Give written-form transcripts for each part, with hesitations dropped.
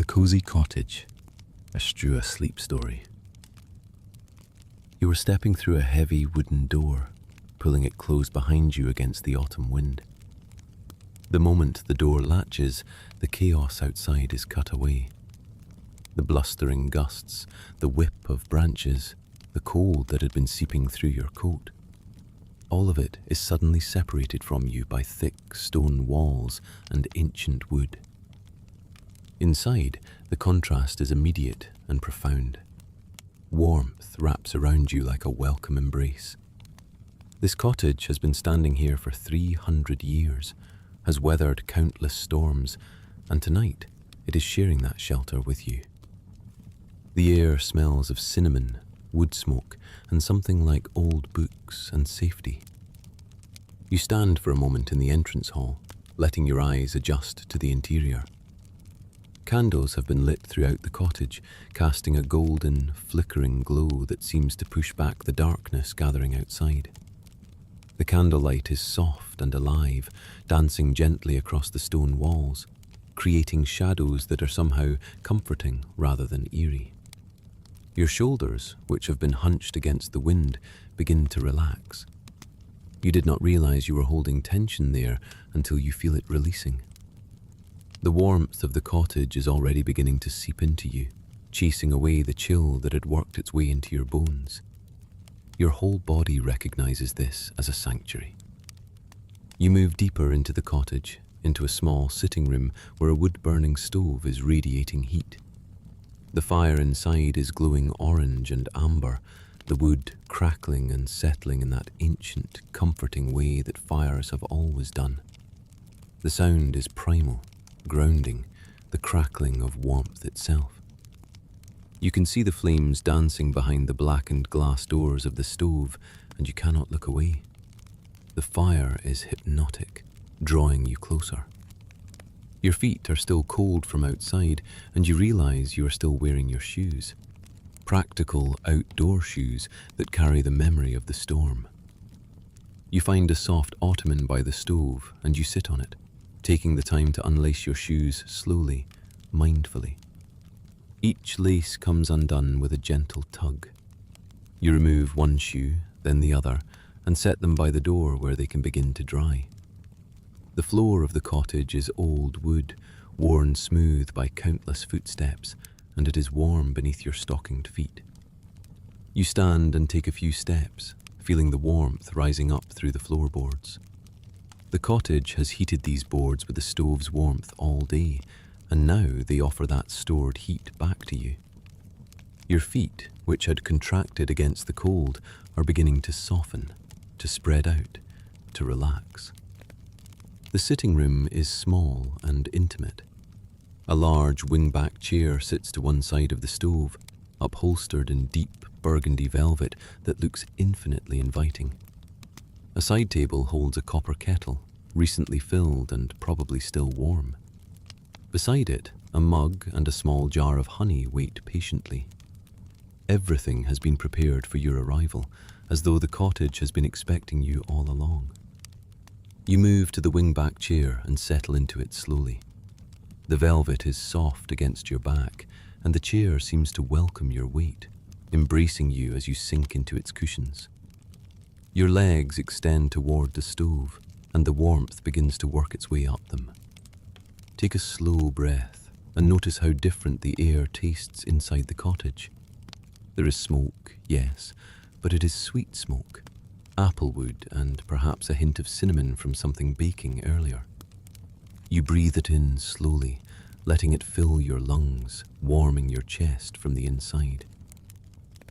The Cozy Cottage, a Strua sleep story. You were stepping through a heavy wooden door, pulling it closed behind you against the autumn wind. The moment the door latches, the chaos outside is cut away. The blustering gusts, the whip of branches, the cold that had been seeping through your coat. All of it is suddenly separated from you by thick stone walls and ancient wood. Inside, the contrast is immediate and profound. Warmth wraps around you like a welcome embrace. This cottage has been standing here for 300 years, has weathered countless storms, and tonight it is sharing that shelter with you. The air smells of cinnamon, wood smoke, and something like old books and safety. You stand for a moment in the entrance hall, letting your eyes adjust to the interior. Candles have been lit throughout the cottage, casting a golden, flickering glow that seems to push back the darkness gathering outside. The candlelight is soft and alive, dancing gently across the stone walls, creating shadows that are somehow comforting rather than eerie. Your shoulders, which have been hunched against the wind, begin to relax. You did not realize you were holding tension there until you feel it releasing. The warmth of the cottage is already beginning to seep into you, chasing away the chill that had worked its way into your bones. Your whole body recognizes this as a sanctuary. You move deeper into the cottage, into a small sitting room where a wood-burning stove is radiating heat. The fire inside is glowing orange and amber, the wood crackling and settling in that ancient, comforting way that fires have always done. The sound is primal, grounding, the crackling of warmth itself. You can see the flames dancing behind the blackened glass doors of the stove, and you cannot look away. The fire is hypnotic, drawing you closer. Your feet are still cold from outside, and you realize you are still wearing your shoes. Practical outdoor shoes that carry the memory of the storm. You find a soft ottoman by the stove, and you sit on it, taking the time to unlace your shoes slowly, mindfully. Each lace comes undone with a gentle tug. You remove one shoe, then the other, and set them by the door where they can begin to dry. The floor of the cottage is old wood, worn smooth by countless footsteps, and it is warm beneath your stockinged feet. You stand and take a few steps, feeling the warmth rising up through the floorboards. The cottage has heated these boards with the stove's warmth all day, and now they offer that stored heat back to you. Your feet, which had contracted against the cold, are beginning to soften, to spread out, to relax. The sitting room is small and intimate. A large wing-back chair sits to one side of the stove, upholstered in deep burgundy velvet that looks infinitely inviting. A side table holds a copper kettle, recently filled and probably still warm. Beside it, a mug and a small jar of honey wait patiently. Everything has been prepared for your arrival, as though the cottage has been expecting you all along. You move to the wing-back chair and settle into it slowly. The velvet is soft against your back, and the chair seems to welcome your weight, embracing you as you sink into its cushions. Your legs extend toward the stove, and the warmth begins to work its way up them. Take a slow breath and notice how different the air tastes inside the cottage. There is smoke, yes, but it is sweet smoke, applewood, and perhaps a hint of cinnamon from something baking earlier. You breathe it in slowly, letting it fill your lungs, warming your chest from the inside.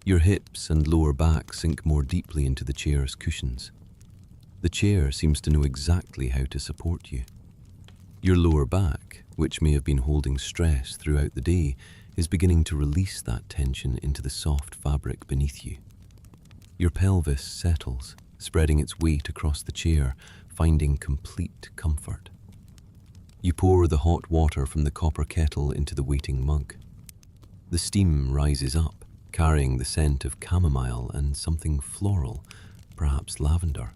Your hips and lower back sink more deeply into the chair's cushions. The chair seems to know exactly how to support you. Your lower back, which may have been holding stress throughout the day, is beginning to release that tension into the soft fabric beneath you. Your pelvis settles, spreading its weight across the chair, finding complete comfort. You pour the hot water from the copper kettle into the waiting mug. The steam rises up, carrying the scent of chamomile and something floral, perhaps lavender.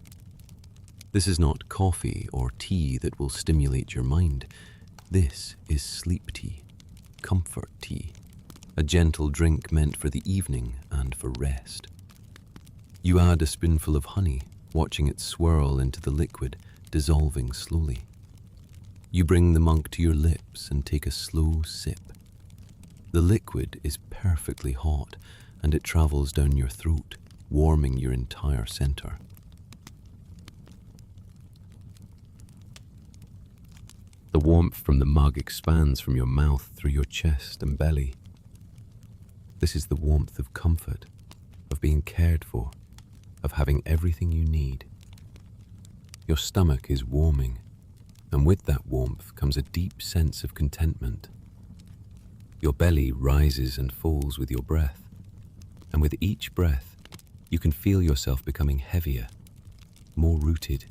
This is not coffee or tea that will stimulate your mind. This is sleep tea, comfort tea, a gentle drink meant for the evening and for rest. You add a spoonful of honey, watching it swirl into the liquid, dissolving slowly. You bring the mug to your lips and take a slow sip. The liquid is perfectly hot, and it travels down your throat, warming your entire center. The warmth from the mug expands from your mouth through your chest and belly. This is the warmth of comfort, of being cared for, of having everything you need. Your stomach is warming, and with that warmth comes a deep sense of contentment. Your belly rises and falls with your breath, and with each breath, you can feel yourself becoming heavier, more rooted.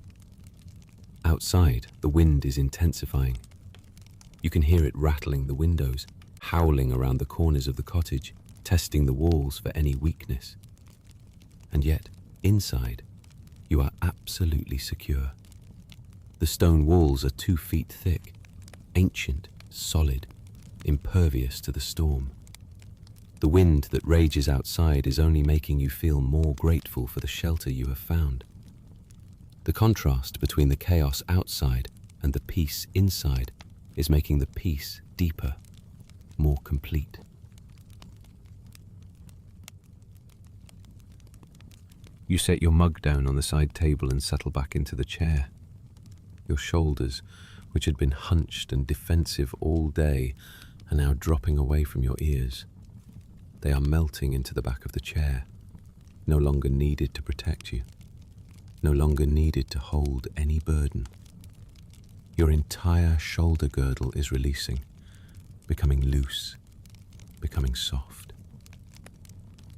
Outside, the wind is intensifying. You can hear it rattling the windows, howling around the corners of the cottage, testing the walls for any weakness. And yet, inside, you are absolutely secure. The stone walls are 2 feet thick, ancient, solid, impervious to the storm. The wind that rages outside is only making you feel more grateful for the shelter you have found. The contrast between the chaos outside and the peace inside is making the peace deeper, more complete. You set your mug down on the side table and settle back into the chair. Your shoulders, which had been hunched and defensive all day, are now dropping away from your ears. They are melting into the back of the chair, no longer needed to protect you, no longer needed to hold any burden. Your entire shoulder girdle is releasing, becoming loose, becoming soft.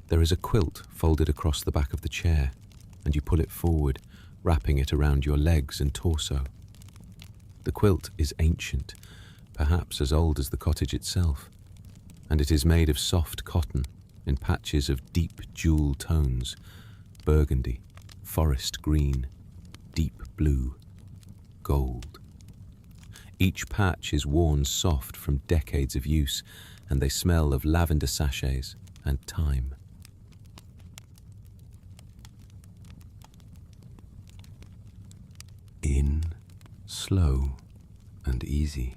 There is a quilt folded across the back of the chair, and you pull it forward, wrapping it around your legs and torso. The quilt is ancient, perhaps as old as the cottage itself, and it is made of soft cotton in patches of deep jewel tones, burgundy, forest green, deep blue, gold. Each patch is worn soft from decades of use, and they smell of lavender sachets and thyme. In, slow and easy.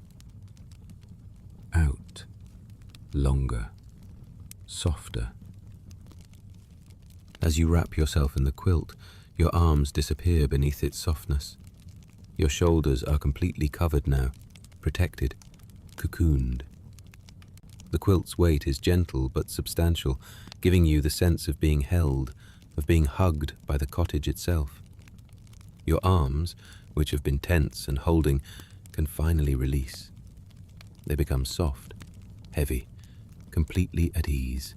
Out, longer, softer. As you wrap yourself in the quilt, your arms disappear beneath its softness. Your shoulders are completely covered now, protected, cocooned. The quilt's weight is gentle but substantial, giving you the sense of being held, of being hugged by the cottage itself. Your arms, which have been tense and holding, can finally release. They become soft, heavy, completely at ease.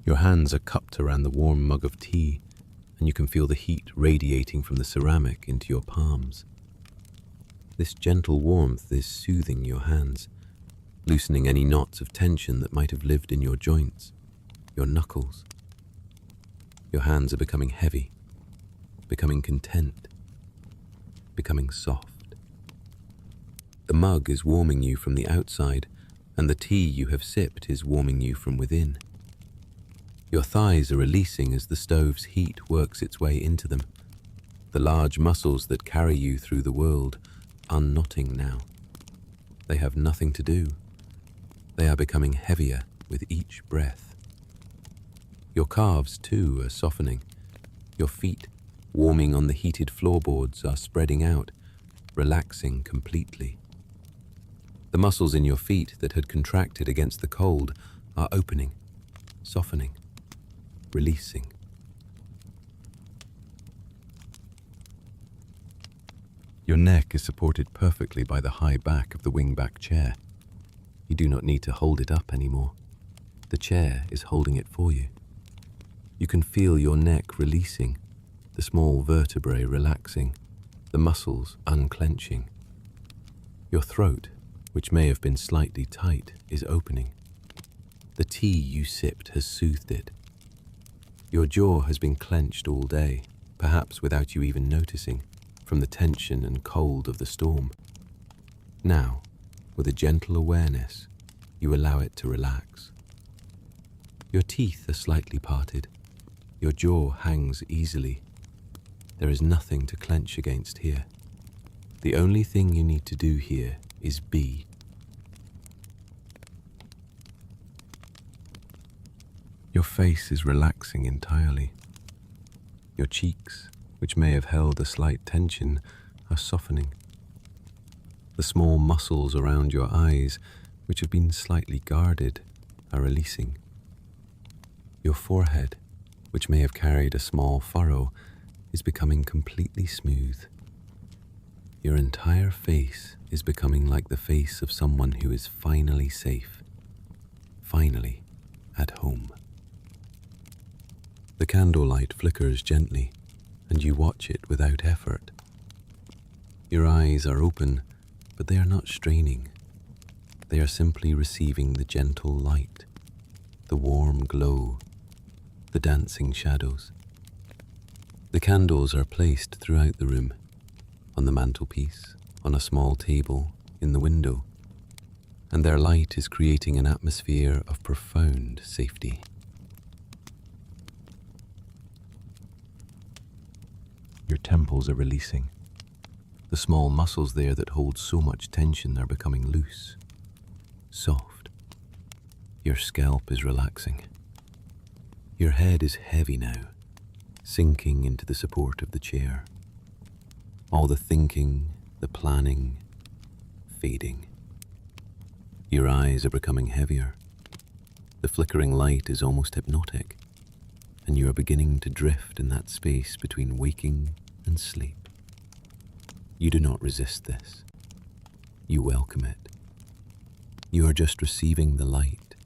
Your hands are cupped around the warm mug of tea, and you can feel the heat radiating from the ceramic into your palms. This gentle warmth is soothing your hands, loosening any knots of tension that might have lived in your joints, your knuckles. Your hands are becoming heavy, becoming content, becoming soft. The mug is warming you from the outside, and the tea you have sipped is warming you from within. Your thighs are releasing as the stove's heat works its way into them. The large muscles that carry you through the world unknotting now. They have nothing to do. They are becoming heavier with each breath. Your calves, too, are softening. Your feet, warming on the heated floorboards, are spreading out, relaxing completely. The muscles in your feet that had contracted against the cold are opening, softening, releasing. Your neck is supported perfectly by the high back of the wingback chair. You do not need to hold it up anymore. The chair is holding it for you. You can feel your neck releasing, the small vertebrae relaxing, the muscles unclenching. Your throat, which may have been slightly tight, is opening. The tea you sipped has soothed it. Your jaw has been clenched all day, perhaps without you even noticing, from the tension and cold of the storm. Now, with a gentle awareness, you allow it to relax. Your teeth are slightly parted. Your jaw hangs easily. There is nothing to clench against here. The only thing you need to do here is be. Your face is relaxing entirely. Your cheeks, which may have held a slight tension, are softening. The small muscles around your eyes, which have been slightly guarded, are releasing. Your forehead, which may have carried a small furrow, is becoming completely smooth. Your entire face is becoming like the face of someone who is finally safe, finally at home. The candlelight flickers gently, and you watch it without effort. Your eyes are open, but they are not straining. They are simply receiving the gentle light, the warm glow, the dancing shadows. The candles are placed throughout the room, on the mantelpiece, on a small table, in the window, and their light is creating an atmosphere of profound safety. Your temples are releasing. The small muscles there that hold so much tension are becoming loose, soft. Your scalp is relaxing. Your head is heavy now, sinking into the support of the chair. All the thinking, the planning, fading. Your eyes are becoming heavier. The flickering light is almost hypnotic, and you are beginning to drift in that space between waking and sleep. You do not resist this. You welcome it. You are just receiving the light,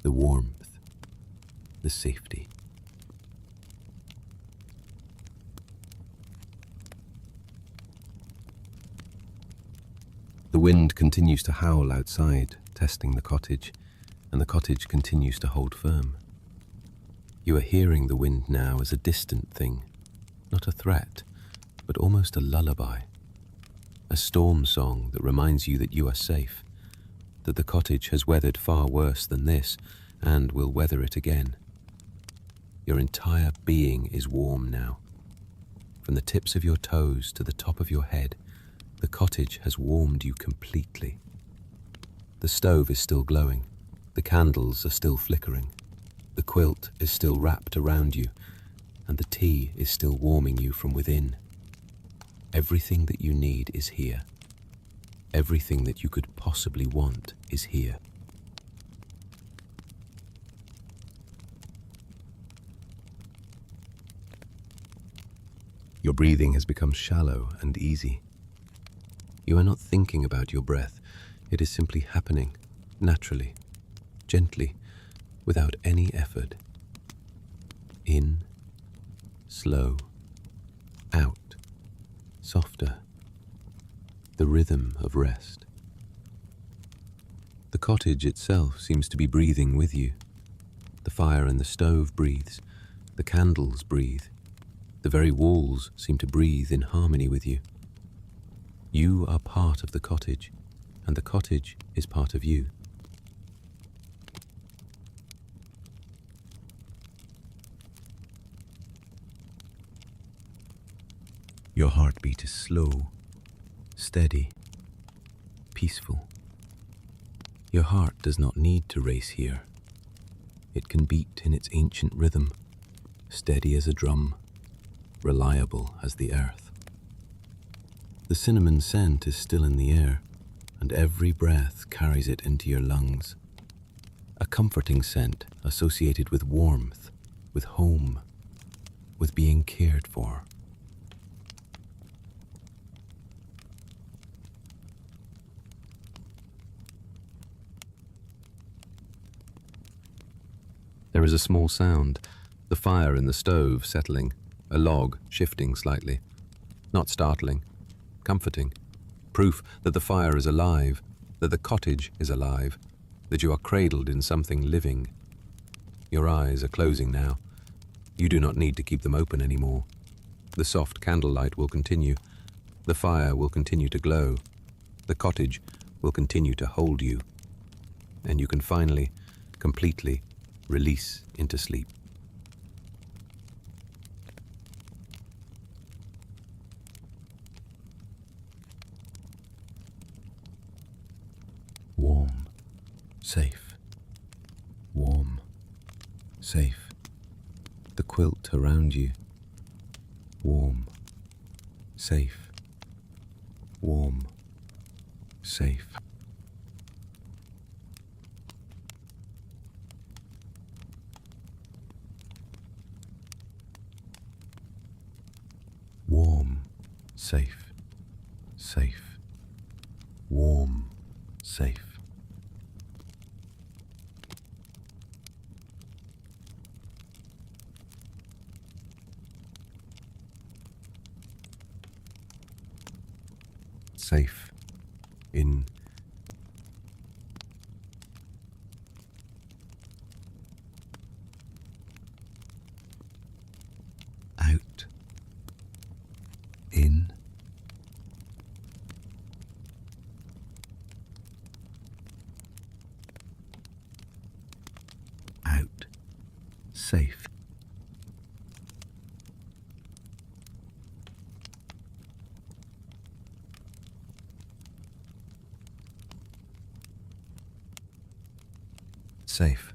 the warmth, the safety. The wind continues to howl outside, testing the cottage, and the cottage continues to hold firm. You are hearing the wind now as a distant thing, not a threat, but almost a lullaby, a storm song that reminds you that you are safe, that the cottage has weathered far worse than this and will weather it again. Your entire being is warm now. From the tips of your toes to the top of your head, the cottage has warmed you completely. The stove is still glowing. The candles are still flickering. The quilt is still wrapped around you, and the tea is still warming you from within. Everything that you need is here. Everything that you could possibly want is here. Your breathing has become shallow and easy. You are not thinking about your breath. It is simply happening, naturally, gently, without any effort. In, slow, out, softer. The rhythm of rest. The cottage itself seems to be breathing with you. The fire in the stove breathes. The candles breathe. The very walls seem to breathe in harmony with you. You are part of the cottage, and the cottage is part of you. Your heartbeat is slow, steady, peaceful. Your heart does not need to race here. It can beat in its ancient rhythm, steady as a drum, reliable as the earth. The cinnamon scent is still in the air, and every breath carries it into your lungs. A comforting scent associated with warmth, with home, with being cared for. There is a small sound, the fire in the stove settling, a log shifting slightly. Not startling, comforting. Proof that the fire is alive, that the cottage is alive, that you are cradled in something living. Your eyes are closing now. You do not need to keep them open anymore. The soft candlelight will continue, The fire will continue to glow. The cottage will continue to hold you. And you can finally, completely release into sleep. Warm, safe. Warm, safe. The quilt around you. Warm, safe. Warm, safe. Warm, safe, safe. Warm, safe. Safe in out in out safe safe